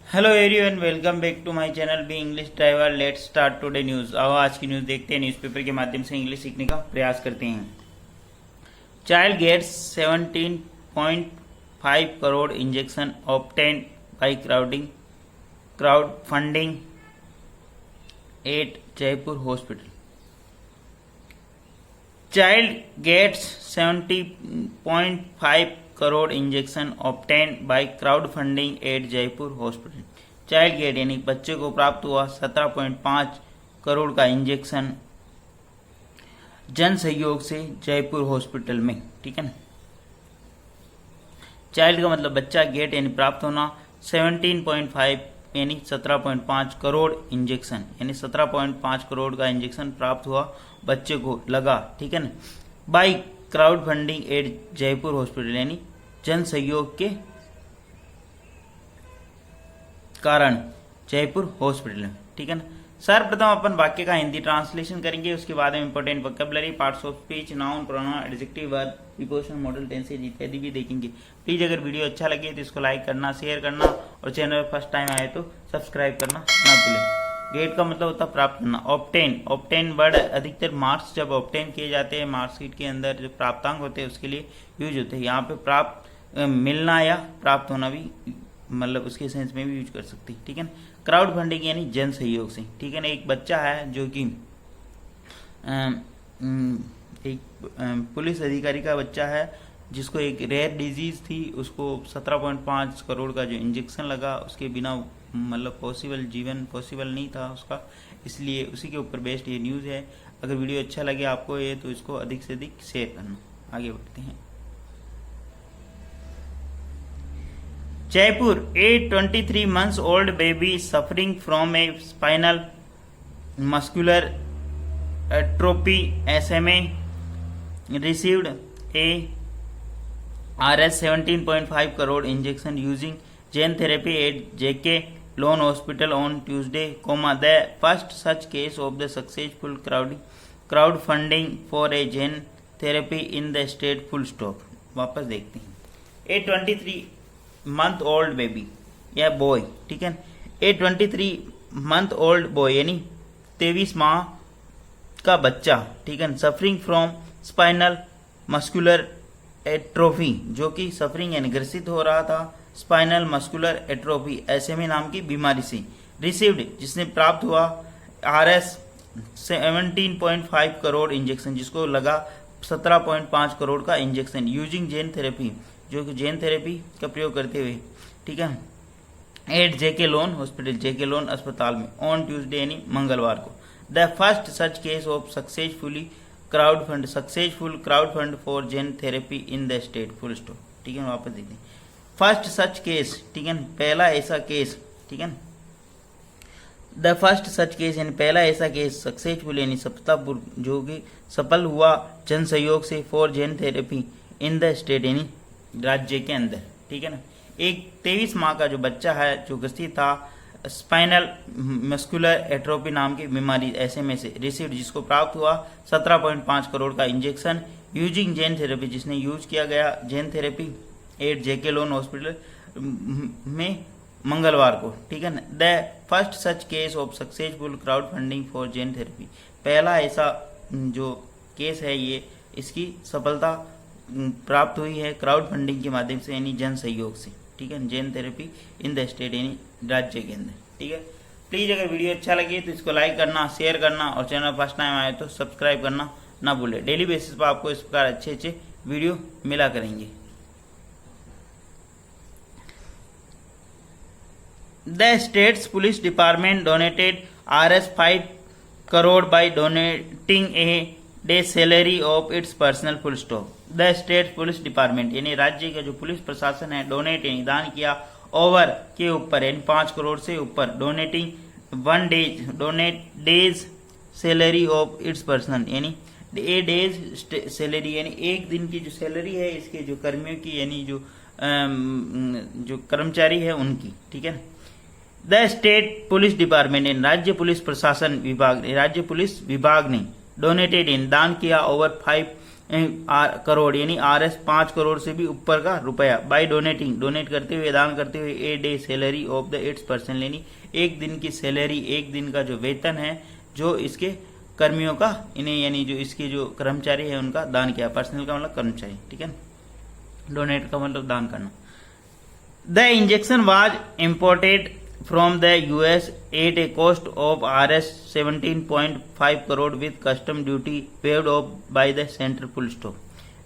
Hello everyone, welcome back to my channel B English driver. Let's start today news. आओ आज की news देखते हैं। न्यूज़पेपर के माध्यम से इंग्लिश सीखने का प्रयास करते हैं। Child gets 17.5 crore injection obtained by crowd funding at Jaipur hospital. Child gets 70.5 crore injection obtained by crowd funding at Jaipur hospital. Child get यानी बच्चे को प्राप्त हुआ 17.5 करोड़ का इंजेक्शन जन सहयोग से जयपुर हॉस्पिटल में। ठीक है ना। चाइल्ड का मतलब बच्चा, गेट यानी प्राप्त होना, 17.5 यानी 17.5 करोड़ इंजेक्शन यानी 17.5 करोड़ का इंजेक्शन प्राप्त हुआ, बच्चे को लगा। ठीक है ना। By crowd funding at Jaipur hospital यानी जन सहयोग के कारण जयपुर हॉस्पिटल में। ठीक है ना। सर्वप्रथम अपन वाक्य का हिंदी ट्रांसलेशन करेंगे, उसके बाद में important vocabulary, parts of speech, noun, pronoun, adjective, verb, preposition, model, tenses इत्यादि भी देखेंगे। प्लीज अगर वीडियो अच्छा लगे तो इसको लाइक करना, शेयर करना और चैनल पर फर्स्ट टाइम आए तो सब्सक्राइब करना ना भूलें। गेट का मतलब होता है प्राप्त करना। ऑब्टेन, ऑब्टेन वर्ड अधिकतर मार्क्स जब ऑब्टेन किए जाते हैं, मार्कशीट के अंदर जो प्राप्तांक होते हैं उसके लिए यूज होते हैं। यहाँ पे प्राप्त मिलना या प्राप्त होना भी मतलब उसके सेंस में भी यूज कर सकते हैं। ठीक है ना। क्राउड फंडिंग यानी जन सहयोग से। ठीक है ना। एक बच्चा है जो कि एक पुलिस अधिकारी का बच्चा है जिसको एक रेयर डिजीज थी, उसको 17.5 करोड़ का जो इंजेक्शन लगा, उसके बिना मतलब जीवन पॉसिबल नहीं था उसका, इसलिए उसी के ऊपर बेस्ड ये न्यूज़ है। अगर वीडियो अच्छा लगे आपको ये तो इसको अधिक से अधिक शेयर करना। आगे बढ़ते हैं। Jaipur, a 23 months old baby suffering from a spinal muscular atrophy SMA received a Rs 17.5 crore injection using gene therapy at JK Lone Hospital on Tuesday, the first such case of the successful crowdfunding for a gene therapy in the state, full stop। वापस देखते हैं। a 23 month old baby या boy. ठीक है। ए 23 month old boy यानी 23 माह का बच्चा। ठीक है। Suffering from spinal muscular atrophy, जो कि सफरिंग यानी ग्रसित हो रहा था स्पाइनल मस्कुलर एट्रोफी SMA नाम की बीमारी से। रिसीव्ड जिसने प्राप्त हुआ Rs 17.5 करोड़ इंजेक्शन, जिसको लगा 17.5 करोड़ का इंजेक्शन, यूजिंग जेन थेरेपी, जो कि जेन थेरेपी का प्रयोग करते हुए। ठीक है। At JK Lon hospital, JK Lon अस्पताल में, ऑन ट्यूसडे यानी मंगलवार को। The first such case of successful crowd fund for gene therapy in the state, full stop. ठीक है। वापस देखते हैं। फर्स्ट सच केस, ठीक है, पहला ऐसा केस। ठीक है। द फर्स्ट सच केस यानी पहला ऐसा केस, सक्सेसफुल यानी सफलतापूर्वक, जो कि सफल हुआ जन सहयोग से, for gene therapy in the state यानी राज्य के अंदर। ठीक है ना। एक 23 माह का जो बच्चा है जो ग्रसित था स्पाइनल मस्कुलर एट्रोफी नाम की बीमारी SMA से, रिसीव्ड जिसको प्राप्त हुआ 17.5 करोड़ का इंजेक्शन, यूजिंग जेन थेरेपी जिसने यूज किया गया gene therapy at JK Lon hospital में मंगलवार को। ठीक है ना। The first such case of successful crowd funding for gene therapy, पहला ऐसा जो केस है ये, इसकी सफलता प्राप्त हुई है क्राउड फंडिंग के माध्यम से यानी जन सहयोग से। ठीक है। जेन थेरेपी इन द स्टेट यानी राज्य के अंदर। ठीक है। प्लीज अगर वीडियो अच्छा लगे तो इसको लाइक करना, शेयर करना और चैनल फर्स्ट टाइम आए तो सब्सक्राइब करना ना भूले। डेली बेसिस पर आपको इस प्रकार अच्छे अच्छे वीडियो मिला करेंगे। The states police department donated Rs 5 crore by donating a day salary of its personal, full stop. The state police department यानी राज्य का जो पुलिस प्रशासन है, डोनेट यानी दान किया, ओवर के ऊपर यानी 5 करोड़ से ऊपर, donating donate days salary of its personal यानी ए डेज सैलरी यानी एक दिन की जो सैलरी है इसके जो कर्मियों की यानी जो कर्मचारी है उनकी। ठीक है। द स्टेट पुलिस डिपार्टमेंट यानी राज्य पुलिस प्रशासन विभाग, राज्य पुलिस विभाग ने डोनेटेड इन दान किया ओवर करोड़ यानी RS 5 करोड़ से भी ऊपर का रुपया बाय डोनेटिंग डोनेट करते हुए दान करते हुए ए day salary of the it's person यानी एक दिन की सैलरी एक दिन का जो वेतन है जो इसके कर्मियों का इन्हें यानी जो इसके जो कर्मचारी है उनका दान किया। पर्सनल का मतलब कर्मचारी, ठीक है। डोनेट का मतलब दान करना। The injection was imported from the US at a cost of RS 17.5 crore with custom duty paid off by the centre full stop.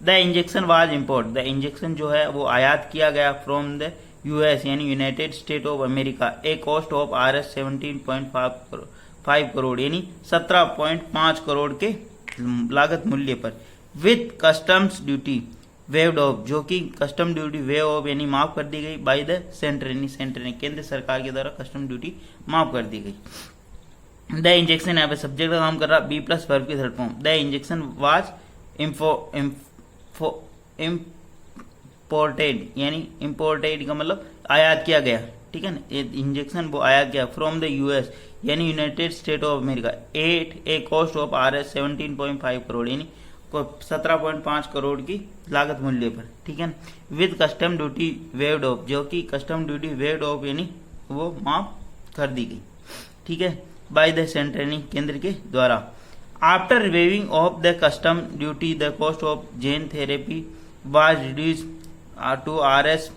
The injection was import the injection जो है वो आयात किया गया फ्रॉम द US यानी United State of America a cost of RS 17.5 crore यानी 17.5 करोड़ के लागत मूल्य पर with customs duty waived off जो कि कस्टम ड्यूटी वेव ऑफ यानी माफ कर दी गई बाय द सेंटर यानी सेंटर ने केंद्र सरकार के द्वारा कस्टम ड्यूटी माफ कर दी गई। द इंजेक्शन यहाँ पे सब्जेक्ट का काम कर रहा बी प्लस वर्ब की third form. The injection was imported यानी इम्पोर्टेड का मतलब आयात किया गया, ठीक है ना। इंजेक्शन वो आयात किया फ्रॉम द US यानी United State of America at a cost of RS 17.5 crore यानी 17.5 करोड़ की लागत मूल्य पर, ठीक है। With custom duty waived off जो कि कस्टम ड्यूटी वेव्ड ऑफ यानी वो माफ कर दी गई, ठीक है, बाय द सेंटर यानी केंद्र के द्वारा। After waiving of the custom duty the cost of gene therapy was reduce to RS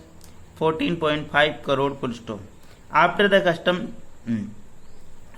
14.5 crore full stop. After the custom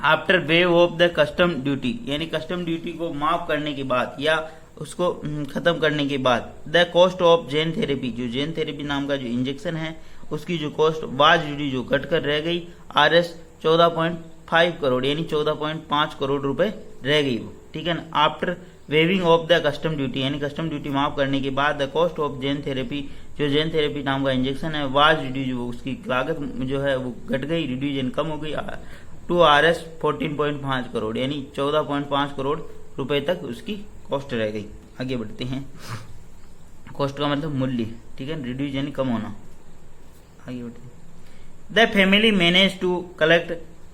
after waive of the custom duty यानी कस्टम ड्यूटी को माफ करने के बाद या उसको खत्म करने के बाद the cost of gene therapy जो जेन थेरेपी नाम का जो इंजेक्शन है उसकी जो कॉस्ट वाज ड्यूटी जो घटकर रह गई RS 14.5 करोड़ यानी 14.5 करोड़ रुपए रह गई वो, ठीक है ना। After waiving of the custom duty यानी कस्टम ड्यूटी माफ करने के बाद the cost of gene therapy जो जेन थेरेपी नाम का इंजेक्शन है वाज रिड्यूस उसकी लागत जो है वो घट गई रिड्यूजन कम हो गई टू RS 14.5 करोड़ यानी 14.5 करोड़ रुपए तक उसकी कॉस्ट रह गई। आगे बढ़ते हैं। कॉस्ट का मतलब मूल्य, ठीक है, रिड्यूस यानी कम होना। आगे बढ़ते हैं। The family manage to collect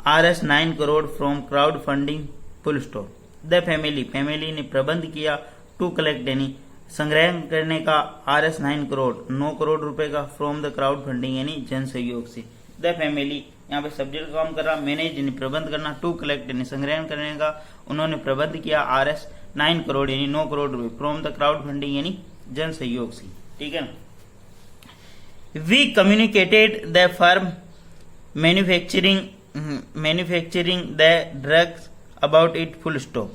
RS 9 crore from crowd funding full stop. The family ने प्रबंध किया टू कलेक्ट यानी संग्रह करने का RS 9 करोड़ 9 करोड़ रुपए का फ्रॉम द क्राउड फंडिंग यानी जन सहयोग से। द फैमिली यहाँ पे सब्जेक्ट का काम कर रहा मैनेज यानी प्रबंध करना, टू कलेक्ट यानी संग्रहण करने का उन्होंने प्रबंध किया RS 9 करोड़ यानी 9 करोड़ रुपए फ्रॉम द क्राउड फंडिंग यानी जन सहयोग से, ठीक है। We communicated the firm manufacturing the drugs about it full stop.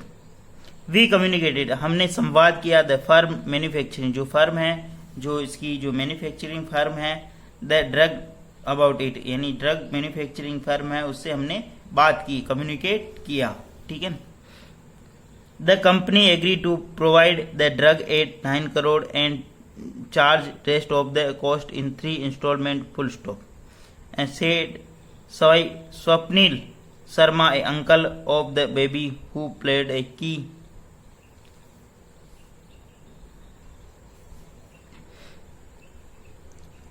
We communicated हमने संवाद किया द फर्म मैन्युफैक्चरिंग जो फर्म है जो इसकी जो मैन्युफैक्चरिंग फर्म है द ड्रग अबाउट इट यानी ड्रग मैन्युफैक्चरिंग फर्म है उससे हमने बात की कम्युनिकेट किया, ठीक है। The company agree to provide the drug at 9 crore and charge rest of the cost in 3 instalment full stop and said Swapnil Sharma a uncle of the baby who played a key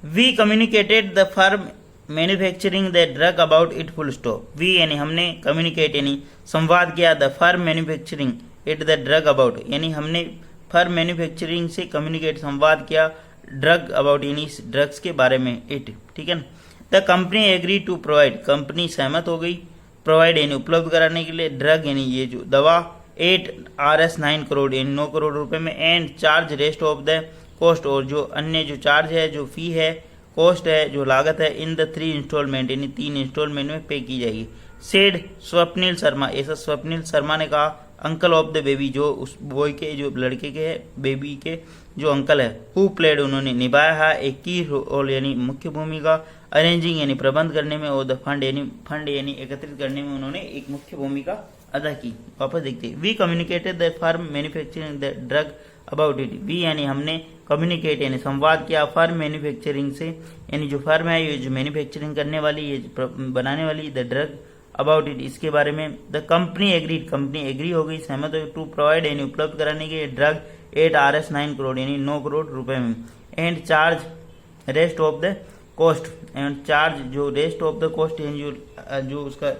we communicated the firm manufacturing the drug about it full stop. We यानी हमने communicate यानी संवाद किया the firm manufacturing it the drug about यानी हमने firm manufacturing से communicate संवाद किया ड्रग अबाउट यानी ड्रग्स के बारे में इट, ठीक है ना। The company agree to provide company सहमत हो गई प्रोवाइड यानी उपलब्ध कराने के लिए ड्रग यानी ये जो दवा 8 RS 9 करोड़ यानी 9 करोड़ रुपए में and charge rest of the cost और जो अन्य जो चार्ज है जो फी है कॉस्ट है जो लागत है इन द 3 इंस्टॉलमेंट यानी 3 इंस्टॉलमेंट में पे की जाएगी। सेड स्वप्निल शर्मा ऐसा स्वप्निल शर्मा ने कहा अंकल ऑफ द बेबी जो उस बॉय के जो लड़के के है बेबी के जो अंकल है हु प्लेड उन्होंने निभाया है एक की रोल यानी मुख्य भूमिका अरेंजिंग यानी प्रबंध करने में और द फंड यानी एकत्रित करने में उन्होंने एक मुख्य भूमिका अदा की। वापस देखते we communicated the firm manufacturing the drug about it. We यानी हमने कम्युनिकेट यानी संवाद किया फर्म मैन्युफैक्चरिंग से यानी जो फर्म है ये जो मैन्युफैक्चरिंग करने वाली ये बनाने वाली द ड्रग अबाउट इट इसके बारे में। द कंपनी एग्री हो गई सहमत हो टू प्रोवाइड यानी उपलब्ध कराने के ड्रग 8 RS 9 करोड़ यानी 9 करोड़ रुपए में and charge rest of the cost and charge जो रेस्ट ऑफ द कॉस्ट यानी जो उसका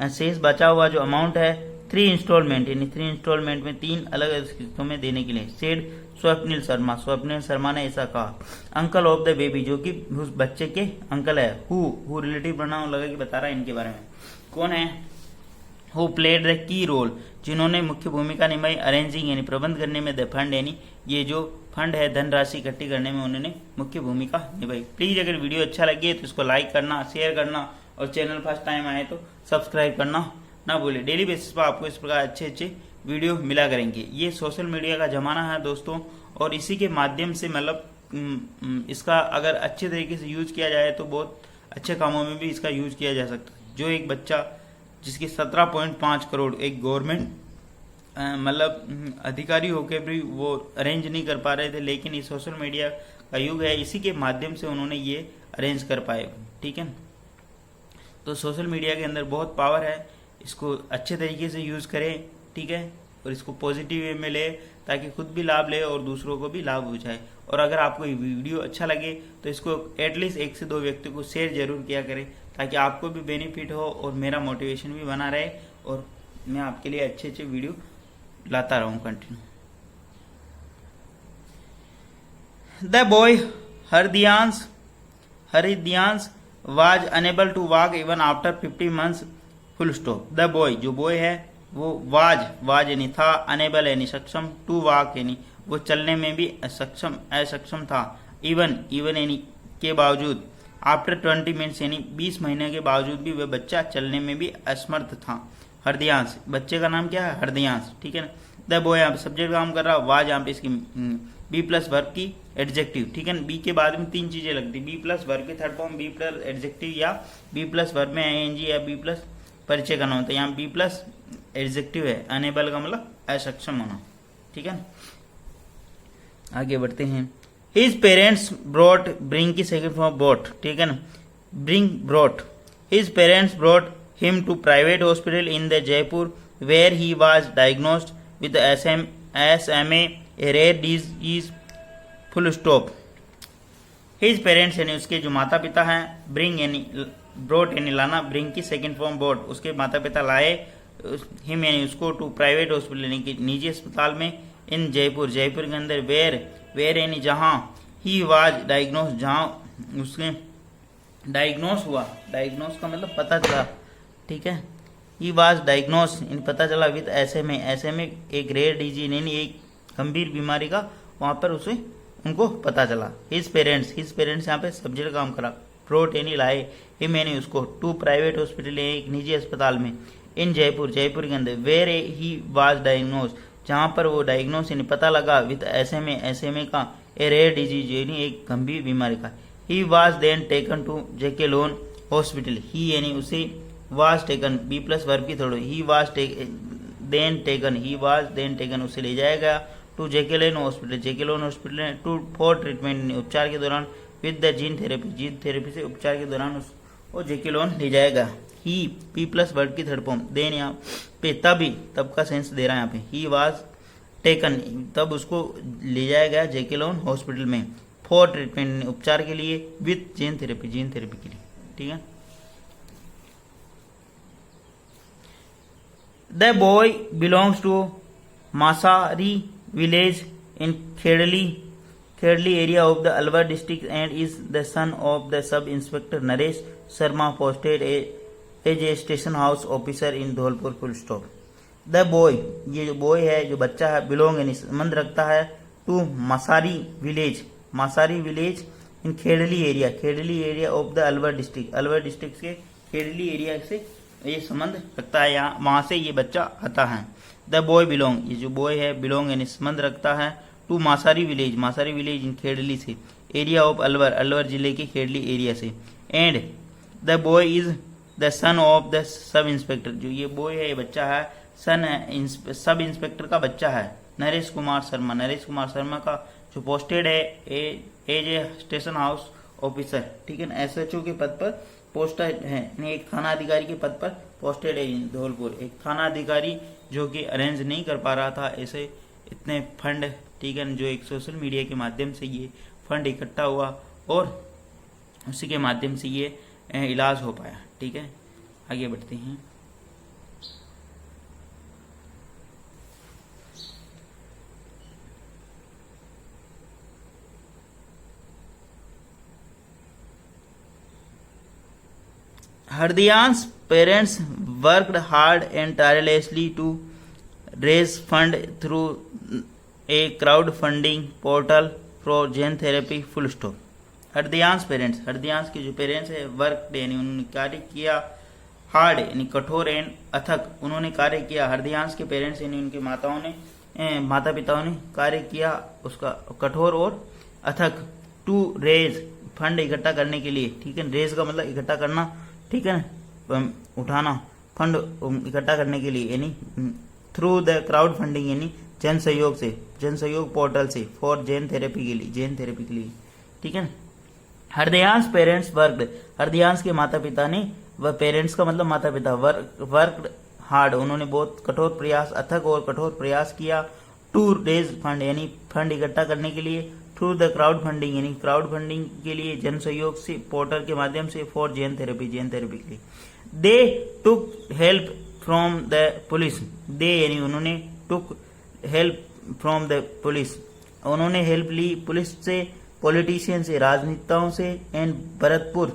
शेष बचा हुआ जो अमाउंट है 3 इंस्टॉलमेंट यानी 3 इंस्टॉलमेंट में 3 अलग अलग किस्तों में देने के लिए। सेड स्वप्निल शर्मा, स्वप्निल शर्मा ने ऐसा कहा। अंकल ऑफ द बेबी, जो कि उस बच्चे के अंकल है। हु रिलेटिव प्रोनाउन लगा कि बता रहा है इनके बारे में। कौन है? Who played the key role, जिन्होंने मुख्य भूमिका निभाई अरेंजिंग यानी प्रबंध करने में, द फंड यानी ये जो फंड है धनराशि इकट्ठी करने में उन्होंने मुख्य भूमिका निभाई। प्लीज अगर वीडियो अच्छा लगे तो इसको लाइक करना, शेयर करना और चैनल फर्स्ट टाइम आए तो सब्सक्राइब करना ना भूले। डेली बेसिस पर आपको इस प्रकार अच्छे अच्छे वीडियो मिला करेंगे। ये सोशल मीडिया का जमाना है दोस्तों, और इसी के माध्यम से मतलब इसका अगर अच्छे तरीके से यूज किया जाए तो बहुत अच्छे कामों में भी इसका यूज किया जा सकता है। जो एक बच्चा जिसकी 17.5 करोड़ एक गवर्नमेंट मतलब अधिकारी होकर भी वो अरेंज नहीं कर पा रहे थे, लेकिन ये सोशल मीडिया का युग है, इसी के माध्यम से उन्होंने ये अरेंज कर पाए। ठीक है, तो सोशल मीडिया के अंदर बहुत पावर है, इसको अच्छे तरीके से यूज करें। ठीक है, और इसको पॉजिटिव वे में ले ताकि खुद भी लाभ ले और दूसरों को भी लाभ हो जाए। और अगर आपको ये वीडियो अच्छा लगे तो इसको एटलीस्ट 1 से 2 व्यक्ति को शेयर जरूर किया करें ताकि आपको भी बेनिफिट हो और मेरा मोटिवेशन भी बना रहे और मैं आपके लिए अच्छे अच्छे वीडियो लाता रहूं continue. The boy Hridyansh was unable to walk even after 50 months full stop. The boy, जो बॉय है वो वाज यानी था, अनेबल यानी सक्षम, टू वॉक यानी वो चलने में भी असक्षम था, इवन यानी के बावजूद, आफ्टर 20 मिनट्स यानी 20 महीने के बावजूद भी वह बच्चा चलने में भी असमर्थ था। हरदयांश, बच्चे का नाम क्या है? हरदयांश। ठीक है ना। द बॉय यहाँ पे सब्जेक्ट काम कर रहा, वाज यहाँ पे इसकी बी प्लस वर्ब की एडजेक्टिव। ठीक है ना, बी के बाद में 3 चीजें लगती, बी प्लस वर्ब की third form, B plus adjective या बी प्लस वर्ब में आईएनजी या बी प्लस परिचय करना होता है। यहाँ बी प्लस एडजेक्टिव है, अनेबल का मतलब असक्षम होना। ठीक है ना, आगे बढ़ते हैं। हिज पेरेंट्स ब्रॉट, ब्रिंग की सेकंड फॉर्म ब्रॉट। ठीक है ना, bring brought. His parents brought him to private hospital in the Jaipur where he was diagnosed with SMA a rare disease full stop. His parents यानी उसके जो माता पिता हैं, ब्रिंग यानी ब्रॉट यानी लाना, ब्रिंग की सेकंड फॉर्म ब्रॉट, उसके माता पिता लाए हिम यानी उसको टू प्राइवेट हॉस्पिटल यानी कि निजी अस्पताल में, इन जयपुर के अंदर, वेयर यानी जहां, ही वाज डायग्नोस जहां उसके डायग्नोस हुआ, डायग्नोस का मतलब पता चला। ठीक है, ही वाज डायग्नोस इन पता चला विद SMA एक रेयर डिजीज यानी एक गंभीर बीमारी का वहां पर उसे उनको पता चला। हिज पेरेंट्स यहाँ पे सब्जेक्ट काम करा, ब्रॉट यानी लाए, हिम यानी उसको, टू प्राइवेट हॉस्पिटल एक निजी अस्पताल में, इन जयपुर के अंदर, वेयर ही वाज डायग्नोस जहां पर वो डायग्नोस यानी पता लगा, विद SMA का ए रेयर डिजीज यानी एक गंभीर बीमारी का। He was then taken to JK Lon hospital, he यानी उसे, was taken B plus verb की थोड़ी, ही वाज देन टेकन उसे ले जाया गया, to JK Lon hospital to for treatment उपचार के दौरान, विद द जीन थेरेपी से उपचार के दौरान वो जेके लोन ले जाएगा। ही पी प्लस वर्ड की थर्ड फॉर्म, देन यहाँ पे तब का सेंस दे रहा है यहाँ पे, ही वाज टेकन तब उसको ले जाया गया जेके लोन हॉस्पिटल में, फॉर ट्रीटमेंट उपचार के लिए, विद जीन थेरेपी के लिए। ठीक है, the boy belongs to Masari village in Khedli area of the Alwar district and is the son of the sub inspector Naresh Sharma posted as a station house officer in Dholpur full stop। The boy, ये जो boy है, जो बच्चा है, belong यानी संबंध रखता है, to Masari village in Khedli area of the Alwar district के खेड़ली एरिया से ये संबंध रखता है, यहाँ वहां से ये बच्चा आता है। द बॉय बिलोंग, ये जो बॉय है बिलोंग यानी संबंध रखता है, to Masari village in Khedli से, एरिया ऑफ अलवर जिले के खेड़ली एरिया से, and the boy is the son of the sub inspector, जो ये बॉय है ये बच्चा है, सन है सब इंस्पेक्टर का बच्चा है, नरेश कुमार शर्मा का जो पोस्टेड है as a station house officer. ठीक है ना, SHO के पद पर पोस्टेड है, एक थाना अधिकारी के पद पर पोस्टेड है धौलपुर, एक थाना अधिकारी जो कि अरेंज नहीं कर पा रहा था ऐसे इतने फंड। ठीक है, जो एक सोशल मीडिया के माध्यम से ये फंड इकट्ठा हुआ और उसी के माध्यम से ये इलाज हो पाया। ठीक है, आगे बढ़ते हैं। Hardyan's parents worked hard and tirelessly to raise fund through a crowdfunding portal for Zen therapy. Full stop. Hridyansh parents, Hridyansh के जो पेरेंट्स है वर्क यानी उन्होंने कार्य किया, हार्ड यानी कठोर एंड अथक उन्होंने कार्य किया। हरदयान्स के पेरेंट्स यानी उनके माता पिताओं ने कार्य किया उसका कठोर और अथक टू रेज फंड इकट्ठा करने के लिए, ठीक है। रेज का मतलब इकट्ठा करना, ठीक है, उठाना, फंड इकट्ठा करने के लिए यानी थ्रू द क्राउड फंडिंग यानी जन सहयोग से, जन सहयोग पोर्टल से, फॉर जैन थेरेपी के लिए, जैन थेरेपी के लिए, ठीक है। हरदयान्स पेरेंट्स वर्कड, हरदयान्स के माता पिता ने, वह पेरेंट्स का मतलब माता पिता, वर्कड हार्ड उन्होंने बहुत कठोर प्रयास, अथक और कठोर प्रयास किया, टू रेज फंड यानी फंड इकट्ठा करने के लिए, थ्रू द क्राउड फंडिंग यानी क्राउड फंडिंग के लिए, जन सहयोग से, पोर्टल के माध्यम से, for gene therapy, gene therapy के लिए। They took help from the police, they यानी उन्होंने, took help from the police उन्होंने हेल्प ली पुलिस से, पॉलिटिशियन से, राजनेताओं से, एंड भरतपुर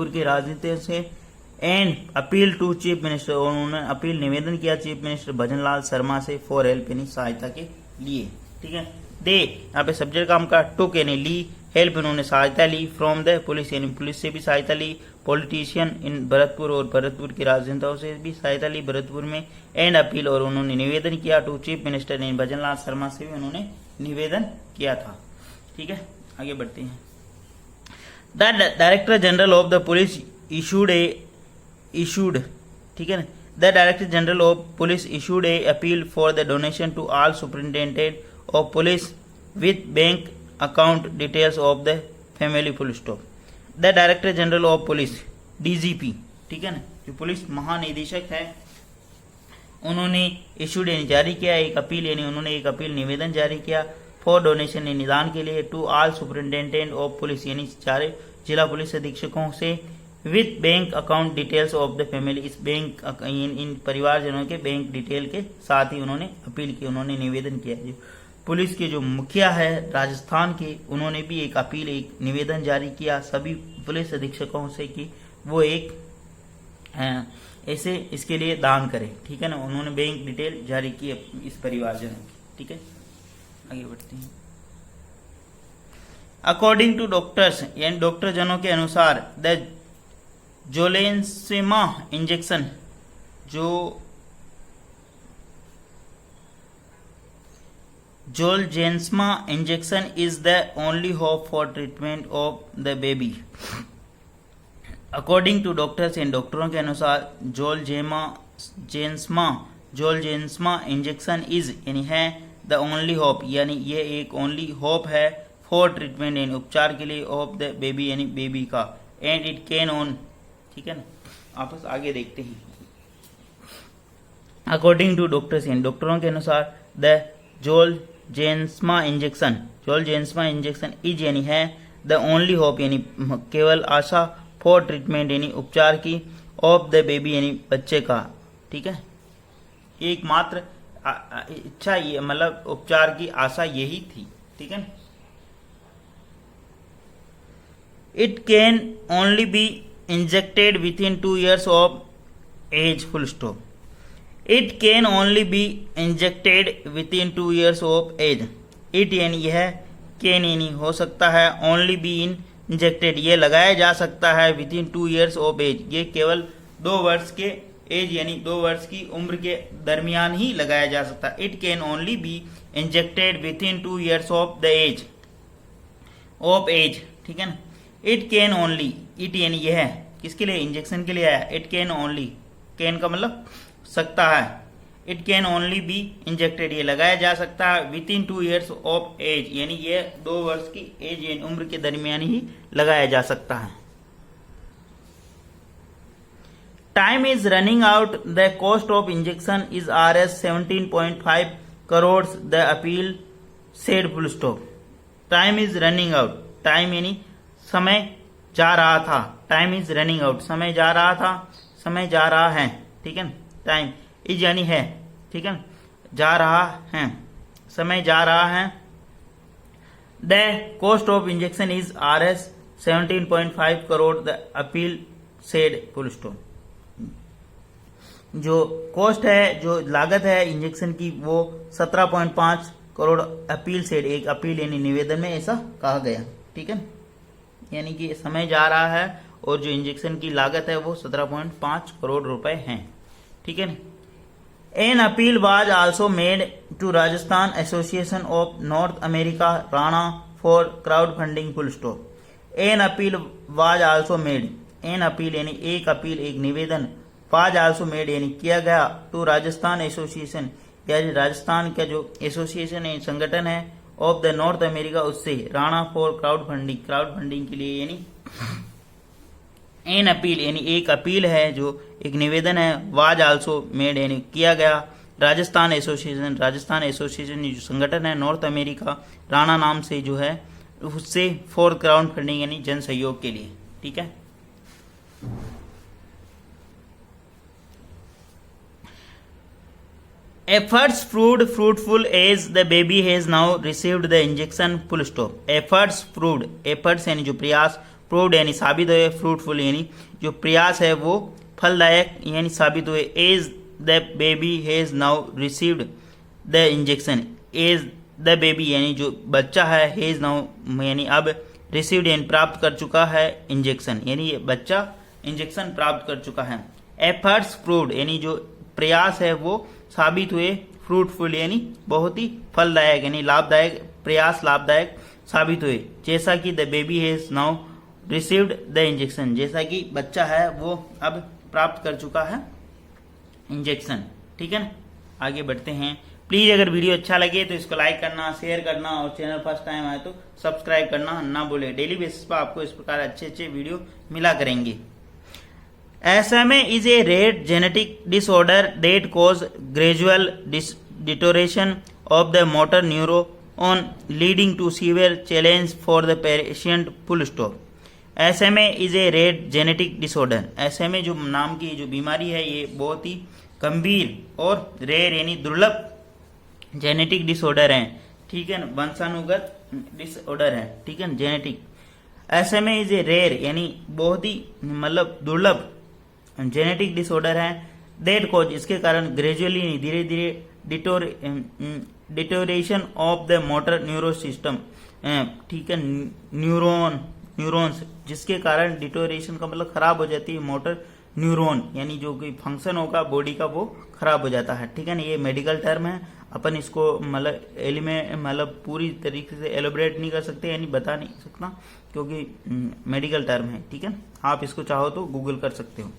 के राजनीतियों से, and appeal to chief minister उन्होंने अपील निवेदन किया चीफ मिनिस्टर भजनलाल शर्मा से, फॉर हेल्प यानी सहायता के लिए, ठीक है। दे यहाँ पे सब्जेक्ट काम का, टुक यानी ली, हेल्प उन्होंने सहायता ली, फ्रॉम द पुलिस यानी पुलिस से भी सहायता ली, पॉलिटिशियन इन भरतपुर और भरतपुर की राजनेताओं से भी सहायता ली भरतपुर में, एंड अपील और उन्होंने निवेदन किया टू चीफ मिनिस्टर यानी भजनलाल शर्मा से भी उन्होंने निवेदन किया था, ठीक है। आगे बढ़ते हैं। The director general of the police issued, ठीक है ना, the director general of police issued a appeal for the donation to all superintendent of police with bank account details of the family. Full stop. The director general of police DGP, ठीक है ना, जो police महानिदेशक है, उन्होंने issued यानी जारी किया एक अपील यानी उन्होंने एक अपील निवेदन जारी किया, फॉर डोनेशन निदान के लिए, to all superintendent of police यानी सारे जिला पुलिस अधीक्षकों से, with bank account details of the family इस बैंक इन परिवारजनों के बैंक डिटेल के साथ ही उन्होंने अपील की, उन्होंने निवेदन किया। जो पुलिस के जो मुखिया है राजस्थान के, उन्होंने भी एक अपील एक निवेदन जारी किया सभी पुलिस अधीक्षकों से कि वो एक ऐसे इसके लिए दान करें, ठीक है ना, उन्होंने बैंक डिटेल जारी की इस परिवारजनों की, ठीक है। आगे बढ़ते हैं। अकॉर्डिंग टू डॉक्टर्स यानी डॉक्टर जनों के अनुसार, the Zolgensma injection Zolgensma injection is the only hope for treatment of the baby. According to doctors and डॉक्टरों के अनुसार जोलजेंस्मा इंजेक्शन इज यानी है द ओनली होप यानी ये एक ओनली होप है, फॉर ट्रीटमेंट यानी उपचार के लिए, ऑफ द बेबी यानी बेबी का, एंड इट कैन ऑन, ठीक है ना। आपस आगे देखते हैं। अकॉर्डिंग टू डॉक्टर्स यानी डॉक्टरों के अनुसार, द जोलजेंस्मा इंजेक्शन इज यानी है द ओनली होप यानी केवल आशा, फॉर ट्रीटमेंट यानी उपचार की, ऑफ द बेबी यानी बच्चे का, ठीक है। एकमात्र इच्छा ये मतलब उपचार की आशा यही थी, ठीक है। It can only be injected within 2 years of age. Full stop. It can only be injected within 2 years of age. It यानी यह, कैन यानी हो सकता है, ओनली बी इन इंजेक्टेड ये लगाया जा सकता है, within 2 years of age ये केवल 2 वर्ष के एज यानी 2 वर्ष की उम्र के दरमियान ही लगाया जा सकता है। It can only be injected within 2 years of the age ठीक है ना। इट कैन ओनली, इट यानी यह है किसके लिए, इंजेक्शन के लिए आया। इट कैन ओनली, कैन का मतलब सकता है, it can only be injected ये लगाया जा सकता है, within 2 years of age यानी ये 2 वर्ष की एज यानी उम्र के दरमियान ही लगाया जा सकता है। Time is running out, the cost of injection is Rs 17.5 crores, the appeal said. Full stop. Time is running out, time यानी समय जा रहा था, टाइम इज रनिंग आउट समय जा रहा था, समय जा रहा है, ठीक है। टाइम इज यानी है, ठीक है, जा रहा है, समय जा रहा है। The cost of injection is Rs 17.5 crore, the appeal said full stop. जो कॉस्ट है, जो लागत है इंजेक्शन की, वो 17.5 करोड़ अपील सेड, एक अपील यानी निवेदन में ऐसा कहा गया। ठीक है, यानी कि समय जा रहा है और जो इंजेक्शन की लागत है वो 17.5 करोड़ रुपए है। ठीक है, an appeal was also made to Rajasthan Association of North America RANA for crowd funding full stop. An appeal was also made, an appeal यानी एक अपील, एक निवेदन, वाज आल्सो मेड यानी किया गया, टू राजस्थान एसोसिएशन यानी राजस्थान का जो एसोसिएशन है, संगठन है, ऑफ द नॉर्थ अमेरिका, उससे Rana for crowd funding, crowd funding के लिए, यानी एन अपील यानी एक अपील है, जो एक निवेदन है, वाज आल्सो मेड यानी किया गया, राजस्थान एसोसिएशन, राजस्थान एसोसिएशन जो संगठन है नॉर्थ अमेरिका राणा नाम से जो है, उससे फॉर क्राउड फंडिंग यानी जन सहयोग के लिए। ठीक है, efforts proved fruitful as the baby has now received the injection full stop। efforts proved, efforts यानी जो प्रयास, proved यानी साबित हुए, fruitful यानी जो प्रयास है वो फलदायक यानी साबित हुए, as the baby has now received the injection, as the baby यानी जो बच्चा है, has now यानी अब, received यानी प्राप्त कर चुका है, इंजेक्शन यानी ये बच्चा इंजेक्शन प्राप्त कर चुका है। efforts proved यानी जो प्रयास है वो साबित हुए, फ्रूटफुल यानी बहुत ही फलदायक यानी लाभदायक, प्रयास लाभदायक साबित हुए, जैसा कि the baby has now received the injection, जैसा कि बच्चा है वो अब प्राप्त कर चुका है इंजेक्शन। ठीक है ना, आगे बढ़ते हैं। प्लीज अगर वीडियो अच्छा लगे तो इसको लाइक करना, शेयर करना और चैनल फर्स्ट टाइम आए तो सब्सक्राइब करना ना भूले। डेली बेसिस पर आपको इस प्रकार अच्छे अच्छे वीडियो मिला करेंगे। SMA is a rare genetic disorder that cause gradual deterioration of the motor neuron leading to severe challenge for the patient full stop। SMA is a rare genetic disorder। SMA जो नाम की जो बीमारी है ये बहुत ही गंभीर और रेयर यानी दुर्लभ जेनेटिक डिसऑर्डर है। ठीक है, वंशानुगत डिसऑर्डर है। ठीक है, genetic. SMA is a rare यानी बहुत ही मतलब दुर्लभ जेनेटिक डिसऑर्डर है, दैट कॉज इसके कारण ग्रेजुअली धीरे धीरे deterioration of the motor neuro system. ठीक है, न्यूरॉन्स जिसके कारण डिटोरेशन का मतलब खराब हो जाती है, मोटर न्यूरॉन यानी जो कोई फंक्शन होगा बॉडी का वो खराब हो जाता है। ठीक है ना, ये मेडिकल टर्म है, अपन इसको मतलब पूरी तरीके से एलोबरेट नहीं कर सकते यानी बता नहीं सकता क्योंकि मेडिकल टर्म है। ठीक है, आप इसको चाहो तो गूगल कर सकते हो।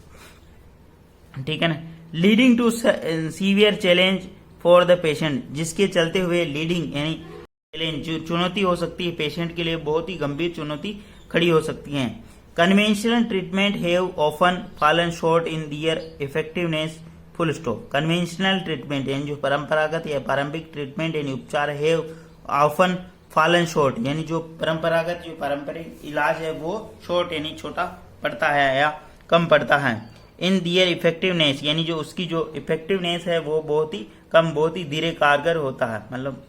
ठीक है ना, leading to severe challenge for the patient, जिसके चलते हुए लीडिंग यानी चैलेंज जो चुनौती हो सकती है पेशेंट के लिए, बहुत ही गंभीर चुनौती खड़ी हो सकती है। Conventional treatment have often fallen short in their effectiveness full stop. Conventional treatment यानी जो परंपरागत या पारंपरिक ट्रीटमेंट यानी उपचार हैव ऑफन फॉलन शॉर्ट यानी जो परंपरागत जो पारंपरिक इलाज है वो शॉर्ट यानी छोटा पड़ता है या कम पड़ता है। इन दियर इफेक्टिवनेस यानी जो उसकी जो इफेक्टिवनेस है वो बहुत ही कम, बहुत ही धीरे कारगर होता है, मतलब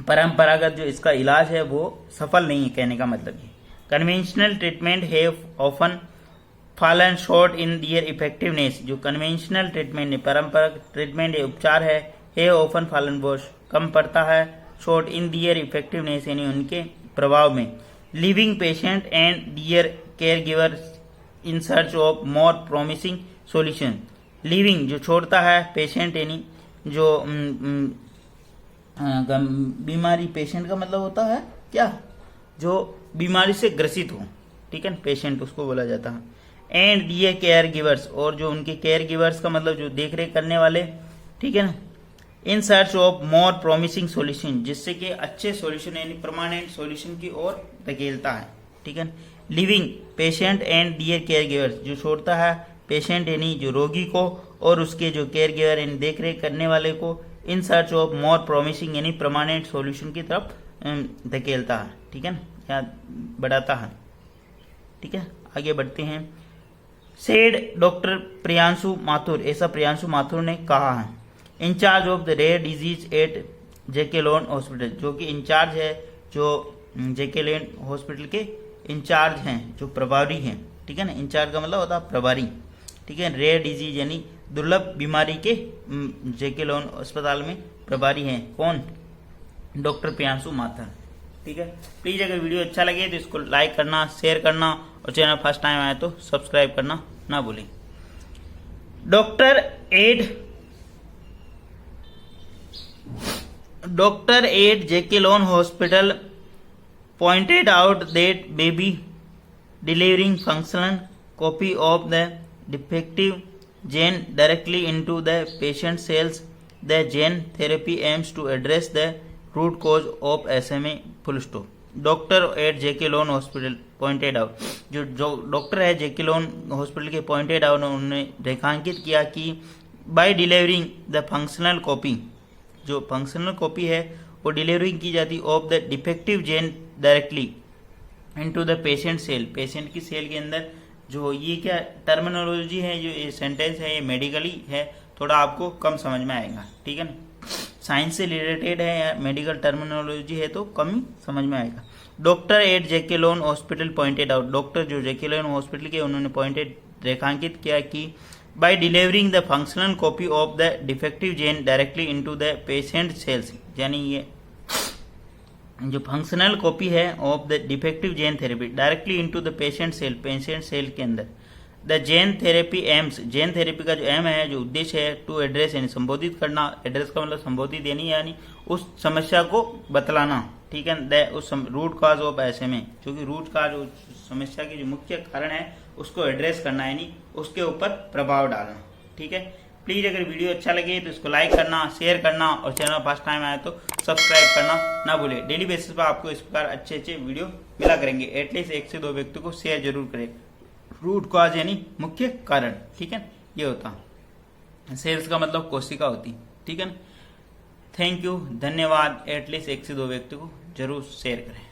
परंपरागत जो इसका इलाज है वो सफल नहीं है, कहने का मतलब ये। Conventional treatment have often fallen short in their effectiveness, जो कन्वेंशनल ट्रीटमेंट परंपरागत ट्रीटमेंट उपचार है ऑफन फॉलन बहुत कम पड़ता है, शॉर्ट इन दियर इफेक्टिवनेस यानी उनके प्रभाव में। Leaving patient and their caregiver in search of more promising solution. Leaving जो छोड़ता है, पेशेंट यानी जो बीमारी, पेशेंट का मतलब होता है क्या, जो बीमारी से ग्रसित हो। ठीक है, पेशेंट उसको बोला जाता है। एंड दियर केयर गिवर्स, और जो उनके केयर गिवर्स का मतलब जो देख रेख करने वाले। ठीक है ना, इन search of more promising solution, जिससे कि अच्छे सॉल्यूशन यानी परमानेंट सॉल्यूशन की ओर धकेलता है। ठीक है, leaving patient and their caregivers, जो छोड़ता है पेशेंट यानी जो रोगी को और उसके जो केयर गिवर यानी देख रेख करने वाले को, इन सर्च ऑफ मोर प्रोमिसिंग यानी परमानेंट सॉल्यूशन की तरफ धकेलता है। ठीक है ना, या बढ़ाता है। ठीक है, आगे बढ़ते हैं। सेड डॉक्टर प्रियांशु माथुर, ऐसा प्रियांशु माथुर ने कहा है, in charge of the rare disease at JK Lon hospital, जो कि इंचार्ज है, जो जेके लोन हॉस्पिटल के इंचार्ज हैं, जो प्रभारी हैं। ठीक है ना। इंचार्ज का मतलब होता है प्रभारी, ठीक है। रेयर डिजीज यानी दुर्लभ बीमारी के जेके लोन अस्पताल में प्रभारी हैं कौन, डॉक्टर प्रियांशु माथुर, ठीक है। प्लीज अगर वीडियो अच्छा लगे तो इसको लाइक करना, शेयर करना और चैनल फर्स्ट टाइम आए तो सब्सक्राइब करना ना भूलें। Dr. Ed Jekyll Hospital pointed out that baby delivering functional copy of the defective gene directly into the patient cells. The gene therapy aims to address the root cause of SMA. Full stop. Doctor at JK Lon hospital pointed out, जो doctor है JK Lon hospital के pointed out, उन्होंने रेखांकित किया कि by delivering the functional copy, जो functional copy है वो डिलीवरिंग की जाती of the defective gene directly into the patient cell, patient की सेल के अंदर। जो ये क्या टर्मिनोलॉजी है, जो ये सेंटेंस है, ये मेडिकली है, थोड़ा आपको कम समझ में आएगा, ठीक है ना। साइंस से रिलेटेड है या मेडिकल टर्मिनोलॉजी है तो कम ही समझ में आएगा। Doctor at JK Lon hospital pointed out, doctor जो जेके लोन हॉस्पिटल के उन्होंने पॉइंटेड रेखांकित किया कि by delivering the functional copy of the defective gene directly into the patient cells, यानी ये जो फंक्शनल कॉपी है of the defective gene therapy directly into the patient cell के अंदर। The gene therapy aims, gene therapy का जो M है, जो उद्देश्य है, टू एड्रेस यानी संबोधित करना, एड्रेस का मतलब संबोधित यानी उस समस्या को बतलाना, ठीक है। द उस रूट काज ऑफ SMA, क्योंकि रूट काज उस समस्या की जो मुख्य कारण है उसको एड्रेस करना, यानी उसके ऊपर प्रभाव डालना, ठीक है। प्लीज अगर वीडियो अच्छा लगे तो इसको लाइक करना, शेयर करना और चैनल फर्स्ट टाइम आए तो सब्सक्राइब करना ना भूले। डेली बेसिस पर आपको इस प्रकार अच्छे अच्छे वीडियो मिला करेंगे। एटलीस्ट 1 से 2 व्यक्ति को शेयर जरूर करें। रूट कॉज यानी मुख्य कारण, ठीक है, ये होता। सेल्स का मतलब कोशिका होती, ठीक है ना। थैंक यू, धन्यवाद। एटलीस्ट 1 से 2 व्यक्ति को जरूर शेयर करें।